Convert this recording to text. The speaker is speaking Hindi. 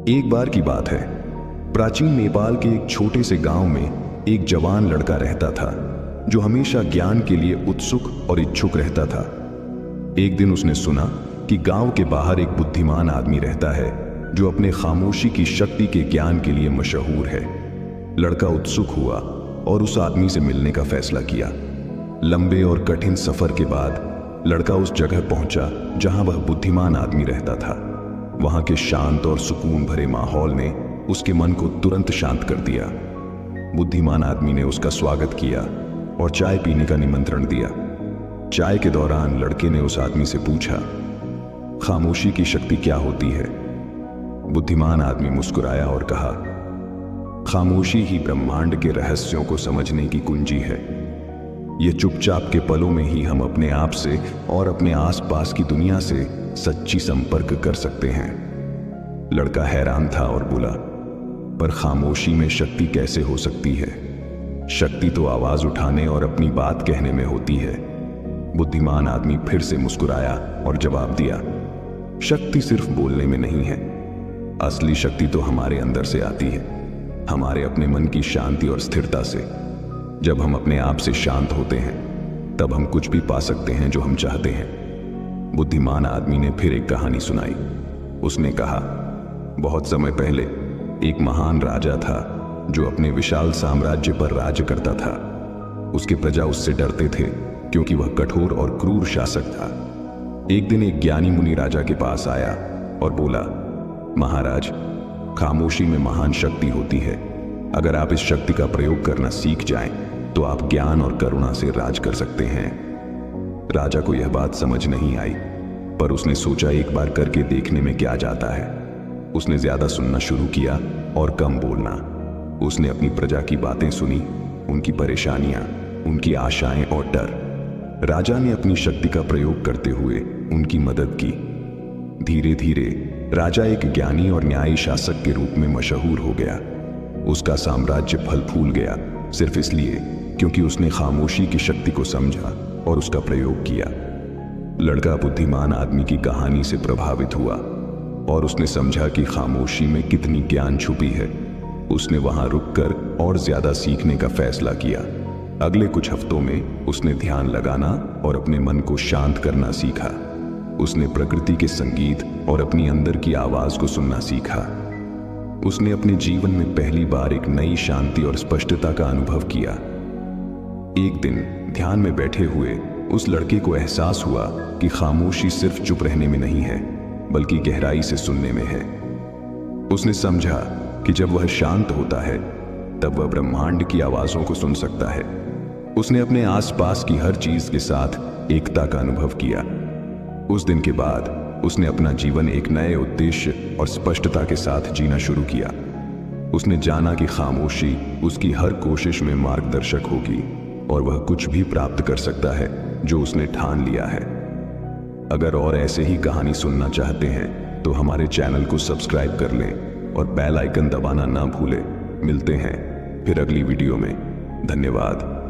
एक बार की बात है, प्राचीन नेपाल के एक छोटे से गांव में एक जवान लड़का रहता था जो हमेशा ज्ञान के लिए उत्सुक और इच्छुक रहता था। एक दिन उसने सुना कि गांव के बाहर एक बुद्धिमान आदमी रहता है जो अपने खामोशी की शक्ति के ज्ञान के लिए मशहूर है। लड़का उत्सुक हुआ और उस आदमी से मिलने का फैसला किया। लंबे और कठिन सफर के बाद लड़का उस जगह पहुंचा जहां वह बुद्धिमान आदमी रहता था। वहां के शांत और सुकून भरे माहौल ने उसके मन को तुरंत शांत कर दिया। बुद्धिमान आदमी ने उसका स्वागत किया और चाय पीने का निमंत्रण दिया। चाय के दौरान लड़के ने उस आदमी से पूछा, खामोशी की शक्ति क्या होती है? बुद्धिमान आदमी मुस्कुराया और कहा, खामोशी ही ब्रह्मांड के रहस्यों को समझने की कुंजी है। ये चुपचाप के पलों में ही हम अपने आप से और अपने आसपास की दुनिया से सच्ची संपर्क कर सकते हैं। लड़का हैरान था और बोला, पर खामोशी में शक्ति कैसे हो सकती है? शक्ति तो आवाज उठाने और अपनी बात कहने में होती है। बुद्धिमान आदमी फिर से मुस्कुराया और जवाब दिया, शक्ति सिर्फ बोलने में नहीं है। असली शक्ति तो हमारे अंदर से आती है, हमारे अपने मन की शांति और स्थिरता से। जब हम अपने आप से शांत होते हैं तब हम कुछ भी पा सकते हैं जो हम चाहते हैं। बुद्धिमान आदमी ने फिर एक कहानी सुनाई। उसने कहा, बहुत समय पहले एक महान राजा था जो अपने विशाल साम्राज्य पर राज्य करता था। उसके प्रजा उससे डरते थे क्योंकि वह कठोर और क्रूर शासक था। एक दिन एक ज्ञानी मुनि राजा के पास आया और बोला, महाराज, खामोशी में महान शक्ति होती है। अगर आप इस शक्ति का प्रयोग करना सीख जाएं तो आप ज्ञान और करुणा से राज कर सकते हैं। राजा को यह बात समझ नहीं आई, पर उसने सोचा एक बार करके देखने में क्या जाता है। उसने ज्यादा सुनना शुरू किया और कम बोलना। उसने अपनी प्रजा की बातें सुनी, उनकी परेशानियां, उनकी आशाएं और डर। राजा ने अपनी शक्ति का प्रयोग करते हुए उनकी मदद की। धीरे धीरे राजा एक ज्ञानी और न्यायी शासक के रूप में मशहूर हो गया। उसका साम्राज्य फल फूल गया सिर्फ इसलिए क्योंकि उसने खामोशी की शक्ति को समझा और उसका प्रयोग किया। लड़का बुद्धिमान आदमी की कहानी से प्रभावित हुआ और उसने समझा कि खामोशी में कितनी ज्ञान छुपी है। उसने वहां रुककर और ज्यादा सीखने का फैसला किया। अगले कुछ हफ्तों में उसने ध्यान लगाना और अपने मन को शांत करना सीखा। उसने प्रकृति के संगीत और अपनी अंदर की आवाज को सुनना सीखा। उसने अपने जीवन में पहली बार एक नई शांति और स्पष्टता का अनुभव किया। एक दिन ध्यान में बैठे हुए उस लड़के को एहसास हुआ कि खामोशी सिर्फ चुप रहने में नहीं है, बल्कि गहराई से सुनने में है। उसने समझा कि जब वह शांत होता है तब वह ब्रह्मांड की आवाजों को सुन सकता है। उसने अपने आसपास की हर चीज के साथ एकता का अनुभव किया। उस दिन के बाद उसने अपना जीवन एक नए उद्देश्य और स्पष्टता के साथ जीना शुरू किया। उसने जाना कि खामोशी उसकी हर कोशिश में मार्गदर्शक होगी और वह कुछ भी प्राप्त कर सकता है जो उसने ठान लिया है। अगर और ऐसे ही कहानी सुनना चाहते हैं तो हमारे चैनल को सब्सक्राइब कर लें और बेल आइकन दबाना ना भूलें। मिलते हैं फिर अगली वीडियो में। धन्यवाद।